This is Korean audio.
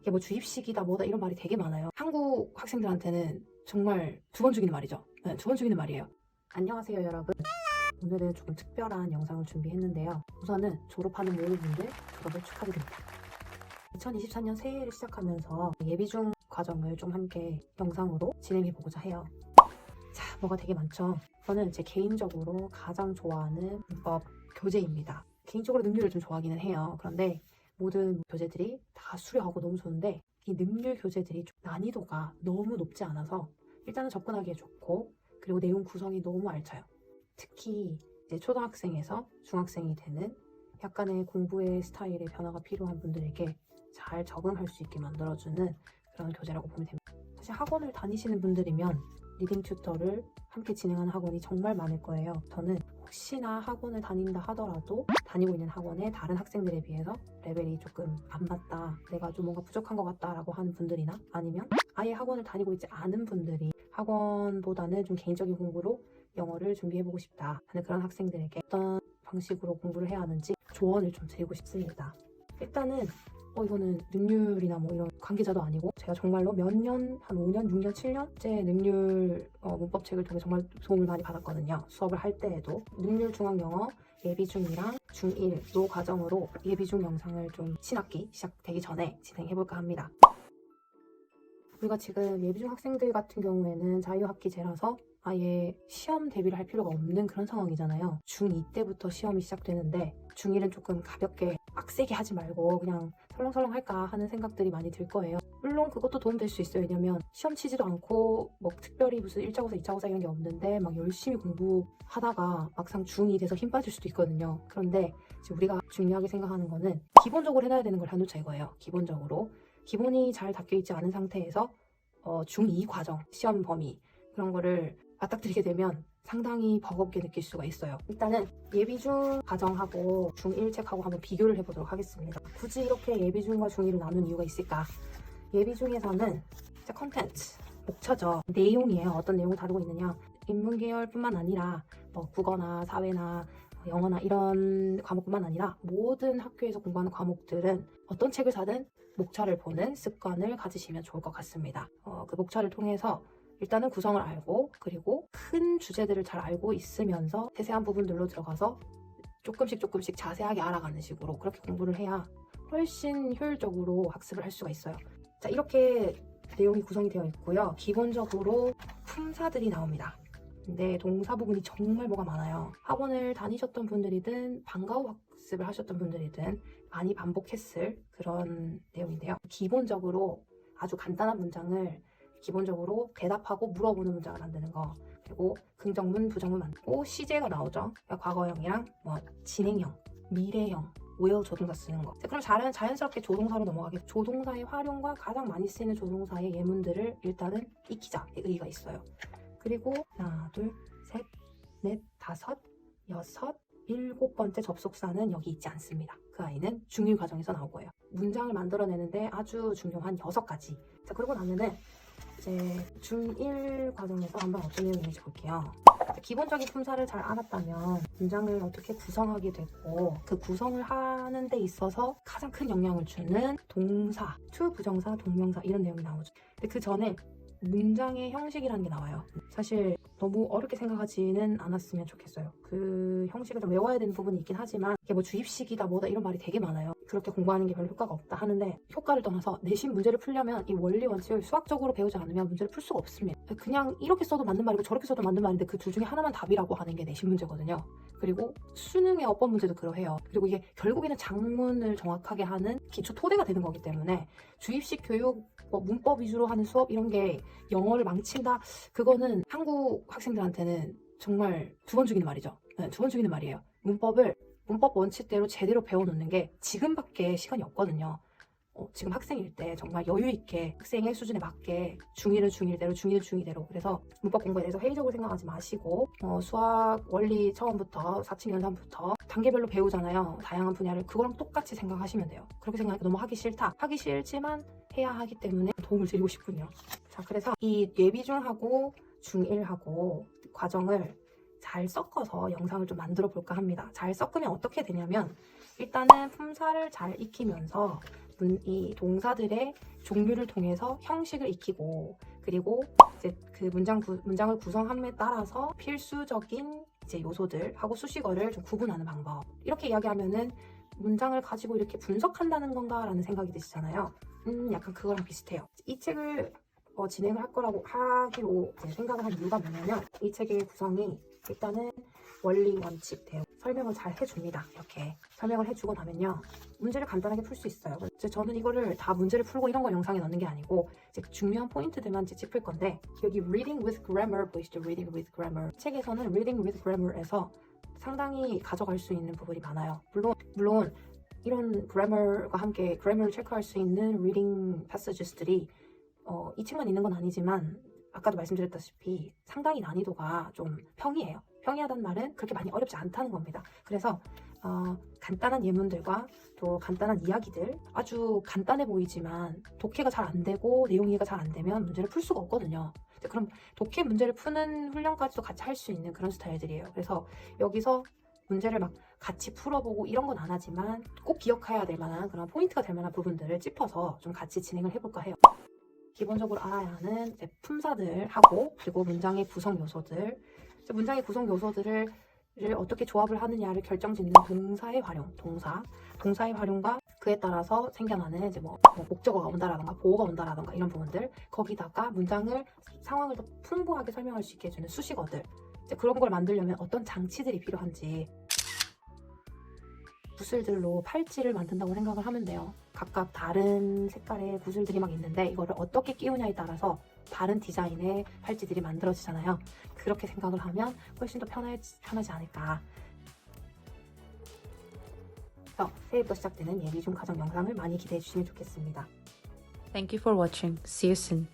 이게 뭐 주입식이다 뭐다 이런 말이 되게 많아요. 한국 학생들한테는 정말 두 번 죽이는 말이죠. 네, 두 번 죽이는 말이에요. 안녕하세요 여러분. 오늘은 조금 특별한 영상을 준비했는데요. 우선은 졸업하는 모든 분들 졸업을 축하드립니다. 2024년 새해를 시작하면서 예비중 과정을 좀 함께 영상으로 진행해보고자 해요. 자, 뭐가 되게 많죠. 저는 제 개인적으로 가장 좋아하는 문법 교재입니다. 개인적으로 능률을 좀 좋아하기는 해요. 그런데 모든 교재들이 다 수려하고 너무 좋은데 이 능률 교재들이 좀 난이도가 너무 높지 않아서 일단은 접근하기에 좋고, 그리고 내용 구성이 너무 알차요. 특히 이제 초등학생에서 중학생이 되는 약간의 공부의 스타일의 변화가 필요한 분들에게 잘 적응할 수 있게 만들어주는 그런 교재라고 보면 됩니다. 사실 학원을 다니시는 분들이면 리딩 튜터를 함께 진행하는 학원이 정말 많을 거예요. 저는 혹시나 학원을 다닌다 하더라도 다니고 있는 학원의 다른 학생들에 비해서 레벨이 조금 안 맞다, 내가 좀 뭔가 부족한 것 같다 라고 하는 분들이나, 아니면 아예 학원을 다니고 있지 않은 분들이 학원보다는 좀 개인적인 공부로 영어를 준비해보고 싶다 하는 그런 학생들에게 어떤 방식으로 공부를 해야 하는지 조언을 좀 드리고 싶습니다. 일단은 이거는 능률이나 뭐 이런 관계자도 아니고 제가 정말로 몇 년, 한 5년, 6년, 7년째 능률 문법책을 통해 정말 도움을 많이 받았거든요. 수업을 할 때에도 능률 중학영어 예비중이랑 중1 요 과정으로 예비중 영상을 좀 신학기 시작되기 전에 진행해볼까 합니다. 우리가 지금 예비중 학생들 같은 경우에는 자유학기제라서 아예 시험 대비를 할 필요가 없는 그런 상황이잖아요. 중2 때부터 시험이 시작되는데 중1은 조금 가볍게 빡세게 하지 말고 그냥 설렁설렁 할까 하는 생각들이 많이 들 거예요. 물론 그것도 도움될 수 있어요. 왜냐면 시험 치지도 않고 뭐 특별히 무슨 1차고사, 2차고사 이런 게 없는데 막 열심히 공부하다가 막상 중2 돼서 힘 빠질 수도 있거든요. 그런데 지금 우리가 중요하게 생각하는 거는 기본적으로 해놔야 되는 걸 해놓자 이거예요. 기본적으로. 기본이 잘 닦여있지 않은 상태에서 중2 과정, 시험 범위 그런 거를 맞닥뜨리게 되면 상당히 버겁게 느낄 수가 있어요. 일단은 예비중 과정하고 중1 책하고 한번 비교를 해보도록 하겠습니다. 굳이 이렇게 예비중과 중1을 나눈 이유가 있을까? 예비중에서는 컨텐츠, 목차죠. 내용이에요. 어떤 내용을 다루고 있느냐. 인문계열뿐만 아니라 뭐 국어나 사회나 영어나 이런 과목뿐만 아니라 모든 학교에서 공부하는 과목들은 어떤 책을 사든 목차를 보는 습관을 가지시면 좋을 것 같습니다. 그 목차를 통해서 일단은 구성을 알고, 그리고 큰 주제들을 잘 알고 있으면서 세세한 부분들로 들어가서 조금씩 자세하게 알아가는 식으로 그렇게 공부를 해야 훨씬 효율적으로 학습을 할 수가 있어요. 자, 이렇게 내용이 구성이 되어 있고요. 기본적으로 품사들이 나옵니다. 근데 동사 부분이 정말 뭐가 많아요. 학원을 다니셨던 분들이든 방과 후 학습을 하셨던 분들이든 많이 반복했을 그런 내용인데요. 기본적으로 아주 간단한 문장을 기본적으로 대답하고 물어보는 문장을 만드는 거, 그리고 긍정문, 부정문 만들고 시제가 나오죠. 그러니까 과거형이랑 뭐 진행형, 미래형, will 조동사 쓰는 거. 자, 그럼 자연스럽게 조동사로 넘어가게. 조동사의 활용과 가장 많이 쓰이는 조동사의 예문들을 일단은 익히자의 의의가 있어요. 그리고 하나, 둘, 셋, 넷, 다섯, 여섯, 7번째 접속사는 여기 있지 않습니다. 그 아이는 중1 과정에서 나올 거예요. 문장을 만들어내는데 아주 중요한 6가지. 자, 그러고 나면은 이제 중1 과정에서 한번 어떤 내용인지 볼게요. 기본적인 품사를 잘 알았다면 문장을 어떻게 구성하게 되고, 그 구성을 하는 데 있어서 가장 큰 영향을 주는 동사, to, 부정사, 동명사 이런 내용이 나오죠. 근데 그 전에 문장의 형식이라는 게 나와요. 사실 너무 어렵게 생각하지는 않았으면 좋겠어요. 그 형식을 좀 외워야 되는 부분이 있긴 하지만 이게 뭐 주입식이다 뭐다 이런 말이 되게 많아요. 그렇게 공부하는 게 별로 효과가 없다 하는데, 효과를 떠나서 내신 문제를 풀려면 이 원리 원칙을 수학적으로 배우지 않으면 문제를 풀 수가 없습니다. 그냥 이렇게 써도 맞는 말이고 저렇게 써도 맞는 말인데 그 둘 중에 하나만 답이라고 하는 게 내신 문제거든요. 그리고 수능의 어법 문제도 그러해요. 그리고 이게 결국에는 작문을 정확하게 하는 기초 토대가 되는 거기 때문에 주입식 교육, 뭐 문법 위주로 하는 수업 이런 게 영어를 망친다? 그거는 한국 학생들한테는 정말 두 번 죽이는 말이죠. 네, 두 번 죽이는 말이에요. 문법 원칙대로 제대로 배워놓는 게 지금밖에 시간이 없거든요. 지금 학생일 때 정말 여유있게 학생의 수준에 맞게 중1은 중1대로, 중2는 중2대로, 그래서 문법 공부에 대해서 회의적으로 생각하지 마시고 수학 원리 처음부터 4층 연산부터 단계별로 배우잖아요. 다양한 분야를. 그거랑 똑같이 생각하시면 돼요. 그렇게 생각하니까 너무 하기 싫다. 하기 싫지만 해야 하기 때문에 도움을 드리고 싶군요. 자, 그래서 이 예비중하고 중1하고 과정을 잘 섞어서 영상을 좀 만들어 볼까 합니다. 잘 섞으면 어떻게 되냐면 일단은 품사를 잘 익히면서 이 동사들의 종류를 통해서 형식을 익히고, 그리고 이제 그 문장을 구성함에 따라서 필수적인 이제 요소들하고 수식어를 좀 구분하는 방법. 이렇게 이야기하면은 문장을 가지고 이렇게 분석한다는 건가라는 생각이 드시잖아요. 약간 그거랑 비슷해요. 이 책을 진행을 할 거라고 하기로 이제 생각을 한 이유가 뭐냐면, 이 책의 구성이 일단은 원리, 원칙, 대응 설명을 잘 해줍니다. 이렇게 설명을 해주고 나면요, 문제를 간단하게 풀 수 있어요. 이제 저는 이거를 다 문제를 풀고 이런 걸 영상에 넣는 게 아니고 이제 중요한 포인트들만 이제 짚을 건데, 여기 Reading with Grammar 보이시죠? Reading with Grammar. 책에서는 Reading with Grammar에서 상당히 가져갈 수 있는 부분이 많아요. 물론 이런 그래머가 함께 그래머를 체크할 수 있는 reading passages들이 이 책만 있는 건 아니지만, 아까도 말씀드렸다시피 상당히 난이도가 좀 평이해요. 평이하다는 말은 그렇게 많이 어렵지 않다는 겁니다. 그래서 간단한 예문들과 또 간단한 이야기들, 아주 간단해 보이지만 독해가 잘 안 되고 내용 이해가 잘 안 되면 문제를 풀 수가 없거든요. 그럼 독해 문제를 푸는 훈련까지도 같이 할 수 있는 그런 스타일들이에요. 그래서 여기서 문제를 막 같이 풀어보고 이런 건 안 하지만 꼭 기억해야 될 만한 그런 포인트가 될 만한 부분들을 짚어서 좀 같이 진행을 해볼까 해요. 기본적으로 알아야 하는 이제 품사들하고, 그리고 문장의 구성 요소들, 문장의 구성 요소들을 어떻게 조합을 하느냐를 결정짓는 동사의 활용, 동사의 활용과 그에 따라서 생겨나는 이제 뭐 목적어가 온다라던가 보어가 온다라던가 이런 부분들, 거기다가 문장을 상황을 더 풍부하게 설명할 수 있게 해주는 수식어들, 이제 그런 걸 만들려면 어떤 장치들이 필요한지, 구슬들로 팔찌를 만든다고 생각을 하면 돼요. 각각 다른 색깔의 구슬들이 막 있는데 이거를 어떻게 끼우냐에 따라서 다른 디자인의 팔찌들이 만들어지잖아요. 그렇게 생각을 하면 훨씬 더 편하지 않을까. 새해부터 시작되는 예비 중 가정 영상을 많이 기대해 주시면 좋겠습니다. Thank you for watching. See you soon.